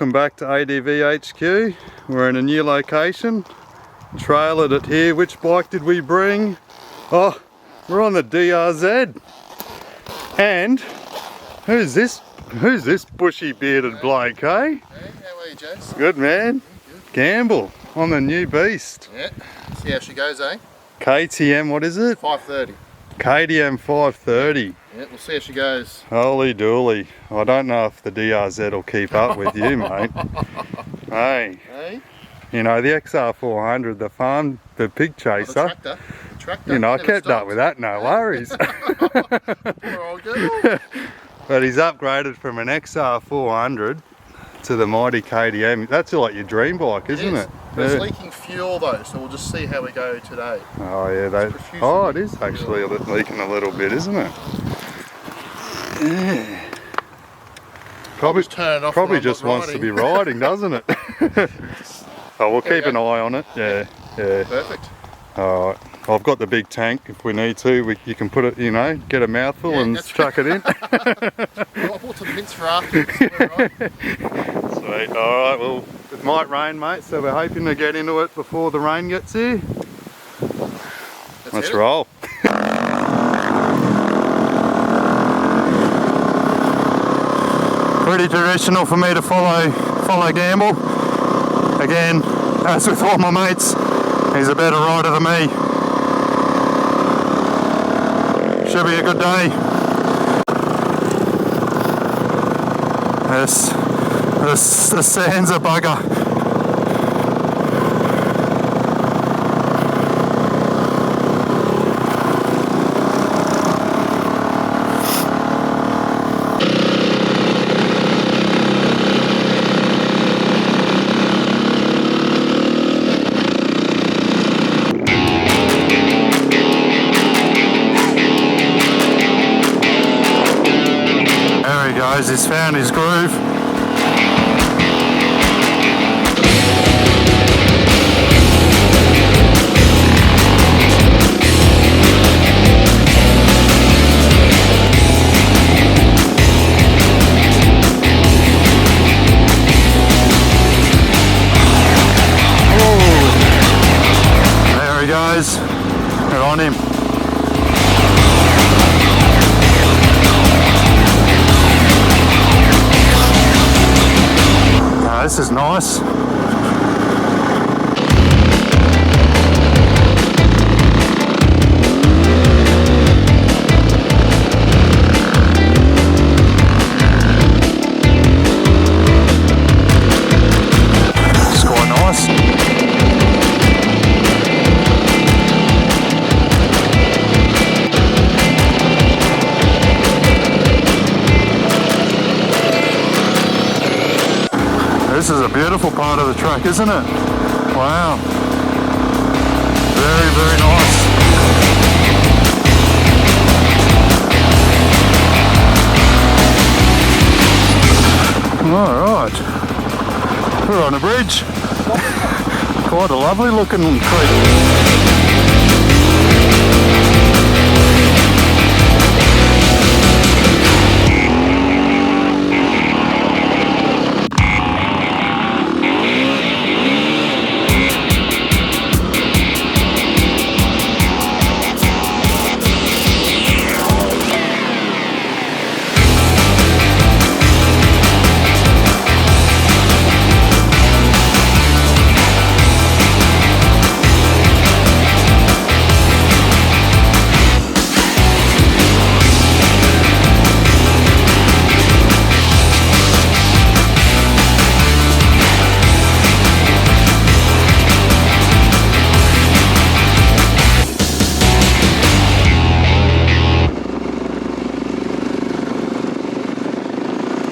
welcome back to ADV HQ. We're in a new location. Trailered it here. Which bike did we bring? Oh, we're on the DRZ. And who's this bushy bearded bloke, eh? Hey, how are you, Jace? Good, man. Good. Gamble on the new beast. Yeah, see how she goes, eh? KTM, what is it? 530. KTM530. Yeah, we'll see how she goes. Holy dooly. I don't know if the DRZ will keep up with you, mate. Hey. Hey? You know, the XR400, the pig chaser. The tractor. You know, I kept up with that, no worries. We're all good. But he's upgraded from an XR400 to the mighty KTM. That's like your dream bike, isn't it? It's leaking fuel though, so we'll just see how we go today. Oh yeah, it is actually leaking a little bit, isn't it? Yeah. Probably just wants to be riding, doesn't it? Oh, we'll keep an eye on it. Yeah. Perfect. Alright. I've got the big tank if we need to. You can put it, you know, get a mouthful and chuck it in. Well, I bought some mints for afterwards. Right. Sweet. Alright, well, it might rain, mate, so we're hoping to get into it before the rain gets here. Let's roll. Pretty traditional for me to follow Gamble. Again, as with all my mates, he's a better rider than me. Should be a good day. The sand's a bugger. He's found his groove. There he goes. We're on him. This is nice. It's quite nice. This is a beautiful part of the track, isn't it? Wow. Very, very nice. Alright. We're on a bridge. Quite a lovely looking creek.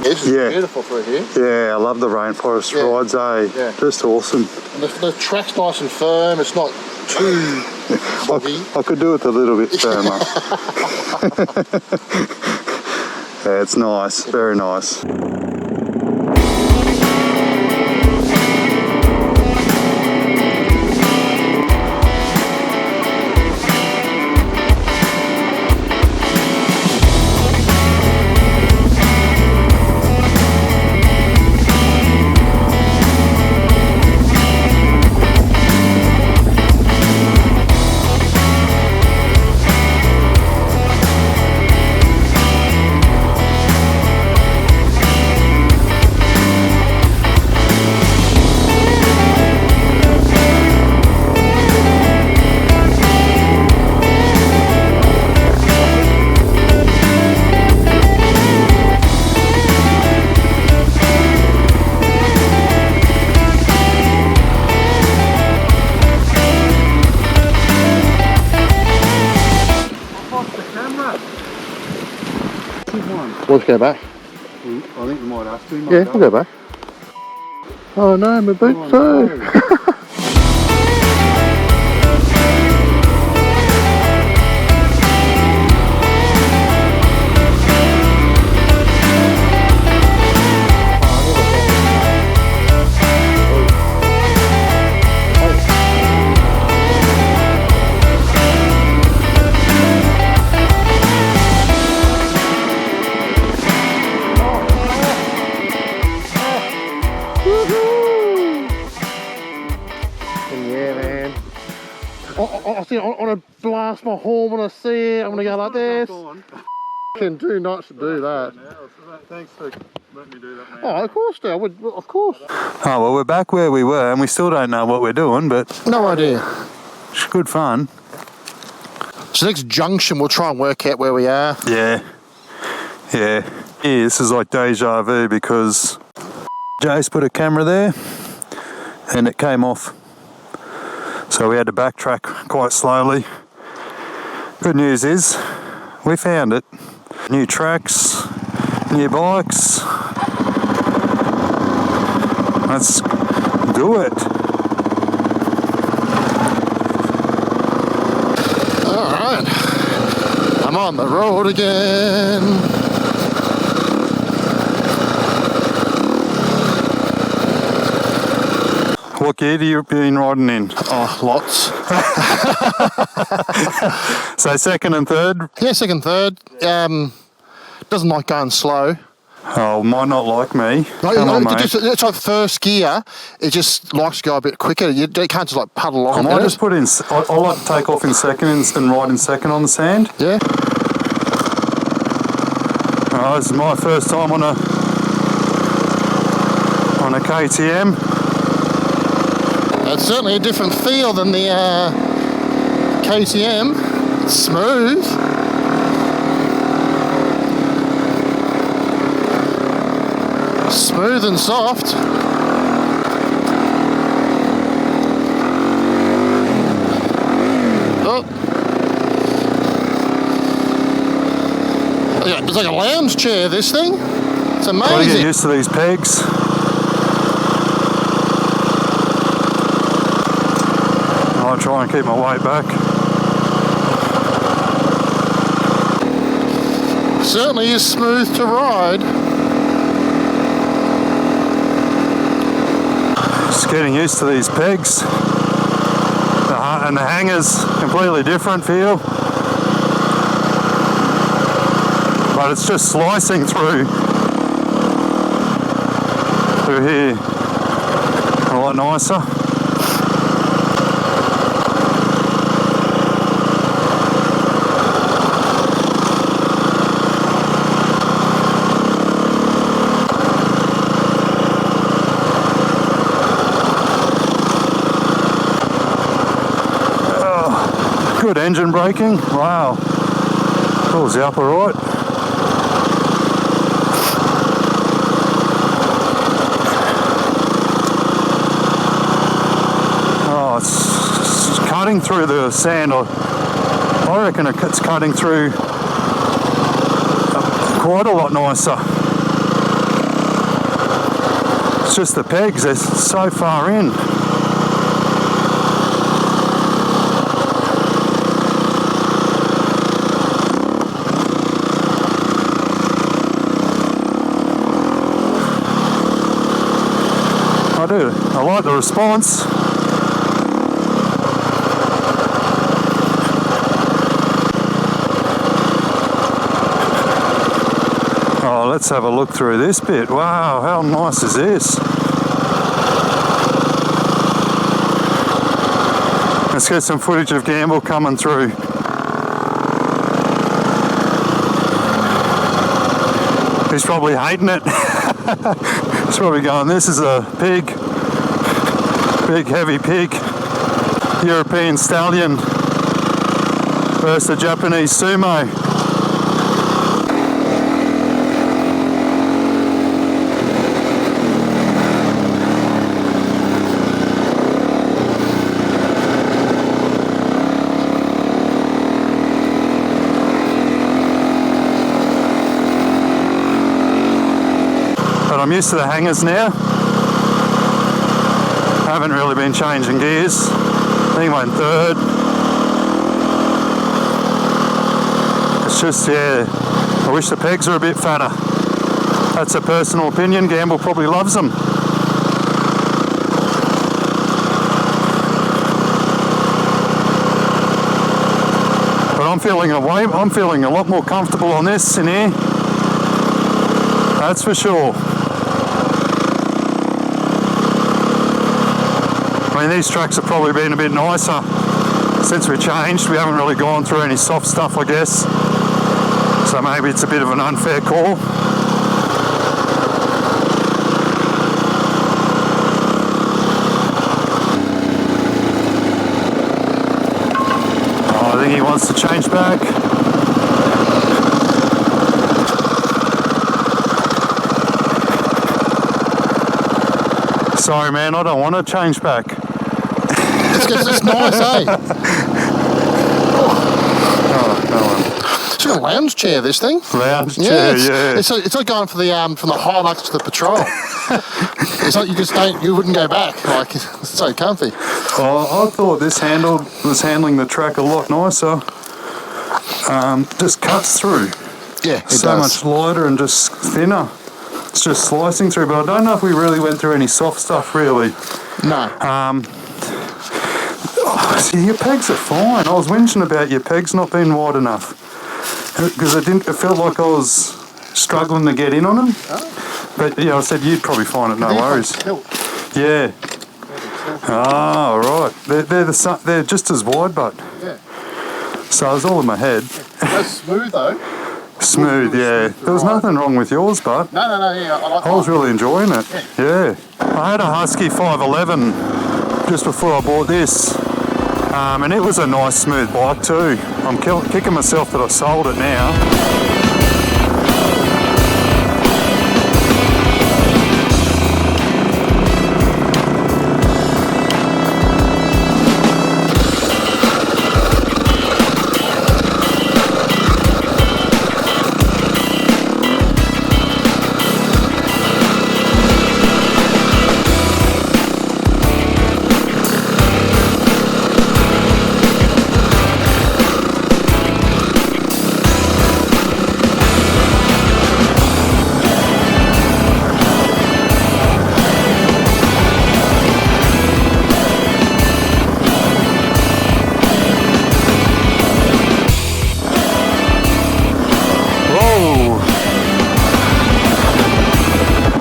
This is beautiful through here. Yeah, I love the rainforest rides, eh? Yeah. Just awesome. And the track's nice and firm, it's not too foggy. I could do it a little bit firmer. Yeah, it's nice, very nice. Let's go back. I think we might have to. Yeah, we'll go back. Oh no, my boots too. I think I want to blast my horn when I see it. I'm going to go like this. Can do not to do that. Thanks for letting me do that, man. Oh, of course, I would. Of course. Oh, well, we're back where we were, and we still don't know what we're doing, but No idea. it's good fun. So next junction, we'll try and work out where we are. Yeah. Yeah. Yeah, this is like deja vu because Jace put a camera there and it came off. So we had to backtrack quite slowly. Good news is we found it. New tracks, new bikes. Let's do it. All right. I'm on the road again. What gear have you been riding in? Oh, lots. So second and third? Yeah, second, third. Doesn't like going slow. Oh, might not like me. No, Come on, mate. It's like first gear. It just likes to go a bit quicker. You can't just like puddle along. I might just put in. I like to take off in second and ride in second on the sand. Yeah. Oh, this is my first time on a KTM. It's certainly a different feel than the KTM. It's smooth. Smooth and soft. Oh. Yeah, it's like a lounge chair, this thing. It's amazing. Got to get used to these pegs. I'll try and keep my weight back. Certainly is smooth to ride. Just getting used to these pegs. And the hangers, completely different feel. But it's just slicing through here a lot nicer. Good engine braking, wow. Pulls the upper right. Oh, it's cutting through the sand. I reckon it's cutting through quite a lot nicer. It's just the pegs, they're so far in. I like the response. Oh, let's have a look through this bit. Wow, how nice is this? Let's get some footage of Gamble coming through. He's probably hating it. He's probably going, this is a big heavy pig, European stallion versus a Japanese sumo. but I'm used to the hangers now. I haven't really been changing gears. I think I'm in third. It's just, yeah, I wish the pegs were a bit fatter. That's a personal opinion. Gamble probably loves them. But I'm feeling a lot more comfortable on this in here. That's for sure. I mean, these tracks have probably been a bit nicer since we changed. We haven't really gone through any soft stuff, I guess. So maybe it's a bit of an unfair call. Oh, I think he wants to change back. Sorry man, I don't want to change back. It's nice, eh? Oh, no. It's like a lounge chair, this thing. Lounge chair, yeah. It's like going for the from the Hilux to the Patrol. It's like you wouldn't go back. Like, it's so comfy. Oh, I thought this was handling the track a lot nicer. Just cuts through. Yeah, it so does. much lighter and just thinner. It's just slicing through, but I don't know if we really went through any soft stuff really. No. See, your pegs are fine. I was whinging about your pegs not being wide enough because it felt like I was struggling to get in on them. Oh. But yeah, I said you'd probably find it no worries. Yeah. Oh, right. They're just as wide, but yeah. So it was all in my head. That's smooth though. Smooth, yeah. There was nothing wrong with yours, but No, yeah. I was really enjoying it. Yeah. I had a Husky 511 just before I bought this. And it was a nice smooth bike too. I'm kicking myself that I sold it now.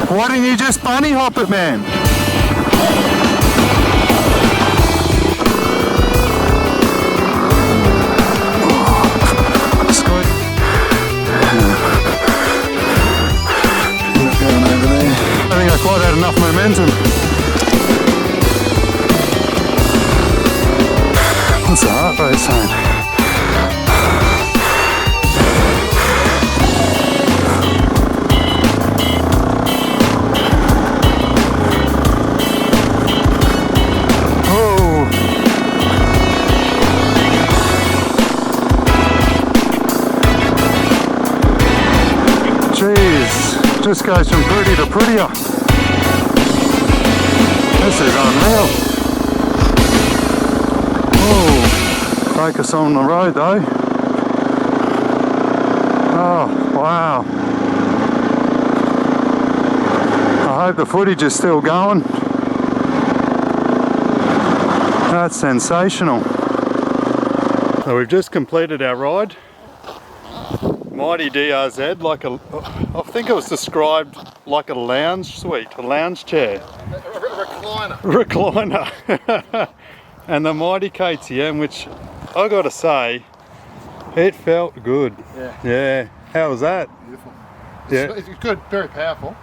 Why didn't you just bunny hop it, man? That's good. Not going over there. I think I quite had enough momentum. What's the heart rate saying? Just goes from pretty to prettier. This is unreal. Oh, focus on the road though. Oh, wow. I hope the footage is still going. That's sensational. So we've just completed our ride. Mighty DRZ, I think it was described like a lounge suite, a lounge chair. Recliner. Recliner. And the mighty KTM, which I gotta say, it felt good. Yeah. How was that? Beautiful. Yeah. It's good, very powerful.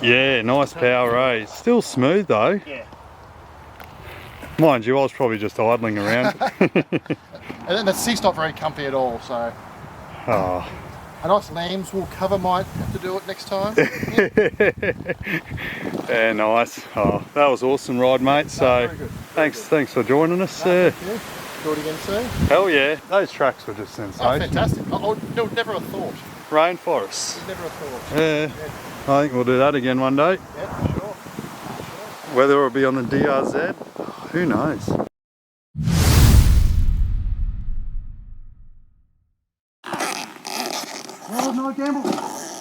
Yeah, nice power, eh? Still smooth though. Yeah. Mind you, I was probably just idling around. And then the seat's not very comfy at all, so. Oh. A nice lamb's wool cover might have to do it next time. Yeah, nice. Oh, that was awesome ride, mate. So, thanks for joining us. Do it again soon. Hell yeah, those tracks were just sensational. Oh, fantastic. I would never have thought. rainforests. Never a thought. Yeah, I think we'll do that again one day. Yeah, sure. Whether it'll be on the DRZ, who knows? Oh, no gamble.